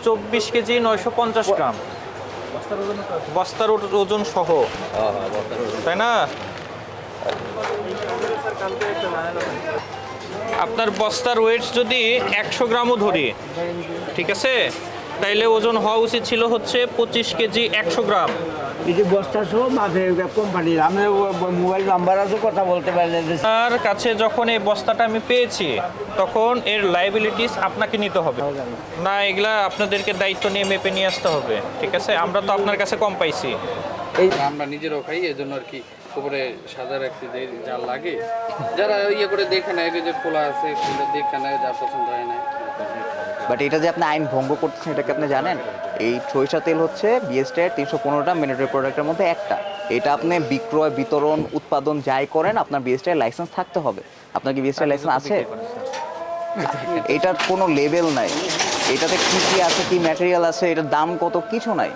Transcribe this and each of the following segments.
24 KG 950 গ্রাম বস্তার ওজন সহ, তাই না? আপনার বস্তার ওয়েট যদি 100 গ্রামও ধরি, ঠিক আছে, তাইলে ওজন হওয়া উচিত ছিল হচ্ছে 25 কেজি 100 গ্রাম। এই যে বস্তা সহ মাঠে কোম্পানির আমি মোবাইল নাম্বার আছে, কথা বলতে পারলেন। আপনার কাছে যখন এই বস্তাটা আমি পেয়েছি তখন এর লাইবিলিটিস আপনাকে নিতে হবে না, এগুলা আপনাদেরকে দায়িত্ব নিয়ে মেপে নিয়ে আসতে হবে, ঠিক আছে? আমরা তো আপনার কাছে কম পাইছি। আমরা নিজেরাও খাই, এই জন্য আর কি উপরে সাজা রাখছি যে যা লাগে, যারা ইয়ে করে দেখে নেয় যে খোলা আছে সেটা দেখে নেয়, যা পছন্দ হয় না। বাট এটা যে আপনি আইন ভঙ্গ করতেছেন, এটা কি আপনি জানেন? এই সরিষা তেল হচ্ছে বিএসটিআই 315টা ম্যান্ডেটরি প্রোডাক্টের মধ্যে একটা। এটা আপনি বিক্রয়, বিতরণ, উৎপাদন যাই করেন আপনার বিএসটিআই লাইসেন্স থাকতে হবে। আপনার কি বিএসটিআই লাইসেন্স আছে? এটার কোনো লেভেল নাই, এটাতে কী কী আছে, কী ম্যাটেরিয়াল আছে, এটার দাম কত, কিছু নাই।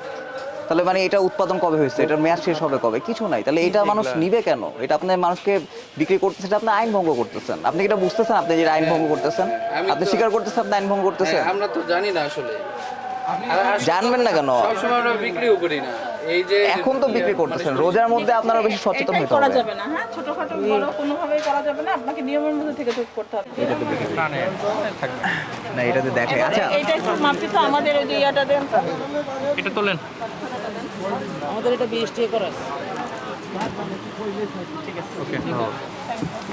তাহলে মানে এটা উৎপাদন কবে হয়েছে, এটার মেয়াদ শেষ হবে কবে, কিছু নাই। তাহলে এটা মানুষ নিবে কেন? এটা আপনি মানুষকে বিক্রি করতেছেন, আপনি আইন ভঙ্গ করতেছেন। আপনি এটা বুঝতেছেন আপনি যে আইন ভঙ্গ করতেছেন? আপনি স্বীকার করতেছেন আপনি আইন ভঙ্গ করতেছেন? আমরা তো জানি না আসলে। জানবেন না কেন? সবসময় আমরা বিক্রিও করি না। এই যে এখন তো বিক্রি করতেছেন, রোজার মধ্যে আপনারা বেশি সচেতন হতে করা হবে। যাবে না, হ্যাঁ, ছোটখাটো বড় কোনোভাবেই করা যাবে না, আপনাকে নিয়মের মধ্যে থেকে ঠিক করতে হবে। না এটাতে দেখে। আচ্ছা এইটা একটু মাপি তো আমাদের ওই যে ইয়াটা দেন তো। এটা তোলেন। আমাদের এটা বিএসটি করা আছে।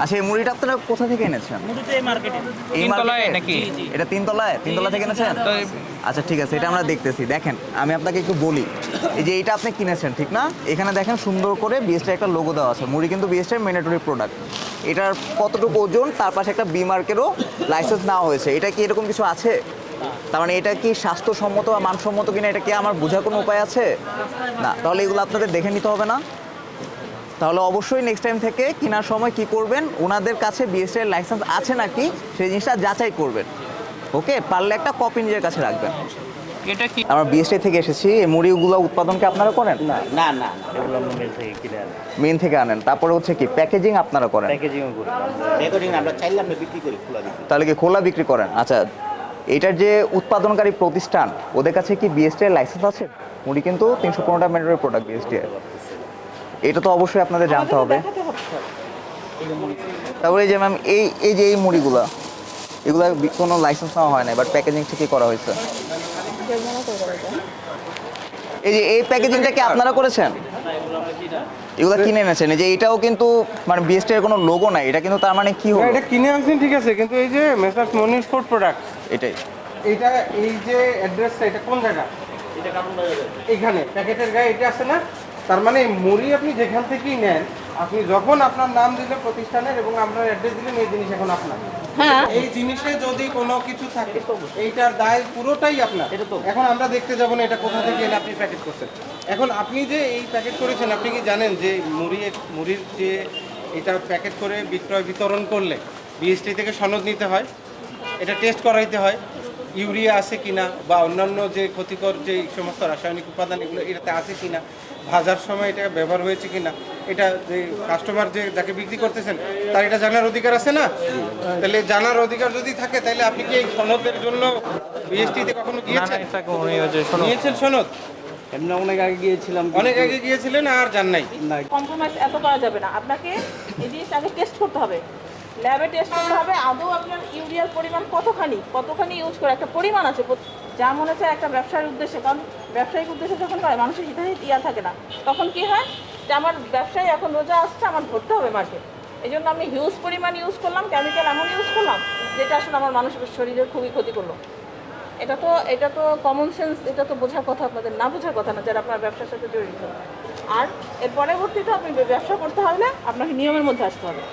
আচ্ছা এই মুড়িটা আপনারা কোথা থেকে এনেছেন? মুড়িতে এই মার্কেটে। এই তিনতলায় মার্কেটে? নাকি? এটা তিনতলায় থেকে এনেছেন? আচ্ছা ঠিক আছে, এটা আমরা দেখতেছি। দেখেন আমি আপনাকে একটু বলি, এই যে এটা আপনি কিনেছেন ঠিক না, এখানে দেখেন সুন্দর করে বিএসটি একটা লোগো দেওয়া আছে। মুড়ি কিন্তু বিএসটি ম্যান্ডেটরি প্রোডাক্ট। এটার কতটুকু ওজন, তার পাশে একটা বি মার্কেরও লাইসেন্স নেওয়া হয়েছে। এটা কি এরকম কিছু আছে? তার মানে এটা কি স্বাস্থ্যসম্মত বা মানসম্মত কিনা এটা কি আমার বোঝার কোনো উপায় আছে? না, তাহলে এগুলো আপনাদের দেখে নিতে হবে না? তাহলে অবশ্যই নেক্সট টাইম থেকে কেনার সময় কি করবেন, ওনাদের কাছে বিএসটিআই লাইসেন্স আছে নাকি সেই জিনিসটা যাচাই করবেন। ওকে, পারলে একটা কপি নিজের কাছে রাখবেন। এটা কি? আমরা বিএসটিআই থেকে এসেছি, এই মুড়িগুলো উৎপাদন কি আপনারা করেন? না না না, এগুলো আমরা মেল থেকে কিনে আনি, মেন থেকে আনেন। তারপরে হচ্ছে কি প্যাকেজিং আপনারা করেন? প্যাকেজিংও করি। প্যাকেজিং আমরা চাইলে আমরা বিক্রি করি, খোলা বিক্রি। তাহলে কি খোলা বিক্রি করেন? আচ্ছা, এটার যে উৎপাদনকারী প্রতিষ্ঠান ওদের কাছে কি বিএসটিআই লাইসেন্স আছে? মুড়ি কিন্তু 315টা ম্যান্ডেটরি প্রোডাক্ট বিএসটিআই, এটা তো অবশ্যই আপনাদের জানতে হবে। দেখাতে হচ্ছে। তারপরে এই যে ম্যাম এই যে এই মুড়িগুলা, এগুলা কোনো লাইসেন্স নেওয়া হয় না, বাট প্যাকেজিং ঠিকই করা হয়েছে। যেমন করে করা যায়। এই যে এই প্যাকেজিংটা কি আপনারা করেছেন? এগুলা কিনে এনেছেন? এই যে এটাও কিন্তু মানে বিএসটি এর কোনো লোগো নাই, এটা কিন্তু তার মানে কি হলো? এটা কিনে আনছেন ঠিক আছে, কিন্তু এই যে মেসার্স মনির ফুড প্রোডাক্ট, এটাই এইটা এই যে অ্যাড্রেসটা, এটা কোন জায়গা? এটা কারণ এখানে প্যাকেটের গায়ে এটা আছে না, তার মানে মুড়ি আপনি যেখান থেকেই নেন, আপনি যখন আপনার নাম দিলেন প্রতিষ্ঠানের এবং আপনার অ্যাড্রেস দিলেন, এই জিনিস এখন আপনার। হ্যাঁ, এই জিনিসে যদি কোনো কিছু থাকে এইটার দায় পুরোটাই আপনার। এখন আমরা দেখতে যাব না এটা কোথা থেকে এনে আপনি প্যাকেট করছেন। এখন আপনি যে এই প্যাকেট করেছেন, আপনি কি জানেন যে মুড়ির যে এটা প্যাকেট করে বিক্রয় বিতরণ করলে বিএসটি থেকে সনদ নিতে হয়, এটা টেস্ট করাইতে হয় ইউরিয়া আছে কিনা বা অন্যান্য যে ক্ষতিকর যে সমস্ত রাসায়নিক উপাদান এগুলো এটাতে আছে কিনা, ভাজার সময় এটা ব্যবহার হয়েছে কিনা, এটা যে কাস্টমার যে যাকে বিক্রি করতেছেন তার এটা জানার অধিকার আছে না? তাহলে জানার অধিকার যদি থাকে তাহলে আপনি কি এই সনদের জন্য বিএসটিতে কখনো গিয়েছেন? নিয়েছেন সনদ? এমনি অনেক আগে গিয়েছিলাম, অনেক আগে গিয়েছিলেন আর জান নাই? কম্প্রোমাইজ এত করা যাবে না, আপনাকে এই জিনিসটা আগে টেস্ট করতে হবে, ল্যাবে টেস্ট করতে হবে আদৌ আপনার ইউরিয়ার পরিমাণ কতখানি ইউজ করে একটা পরিমাণ আছে, যা মনে হচ্ছে একটা ব্যবসার উদ্দেশ্যে, কারণ ব্যবসায়িক উদ্দেশ্যে যখন করে মানুষের হিতাহিত ইয়া থাকে না, তখন কি হয় যে আমার ব্যবসায়ী এখন রোজা আসছে, আমার ধরতে হবে মার্কেট, এই জন্য আমি হিউজ পরিমাণ ইউজ করলাম, কেমিক্যাল এমন ইউজ করলাম যেটা আসলে আমার মানুষের শরীরের খুবই ক্ষতি করলো। এটা তো কমন সেন্স, এটা তো বোঝার কথা, আপনাদের না বোঝার কথা না যারা আপনার ব্যবসার সাথে জড়িত। আর এর পরবর্তীতে আপনি ব্যবসা করতে হলে আপনাকে নিয়মের মধ্যে আসতে হবে।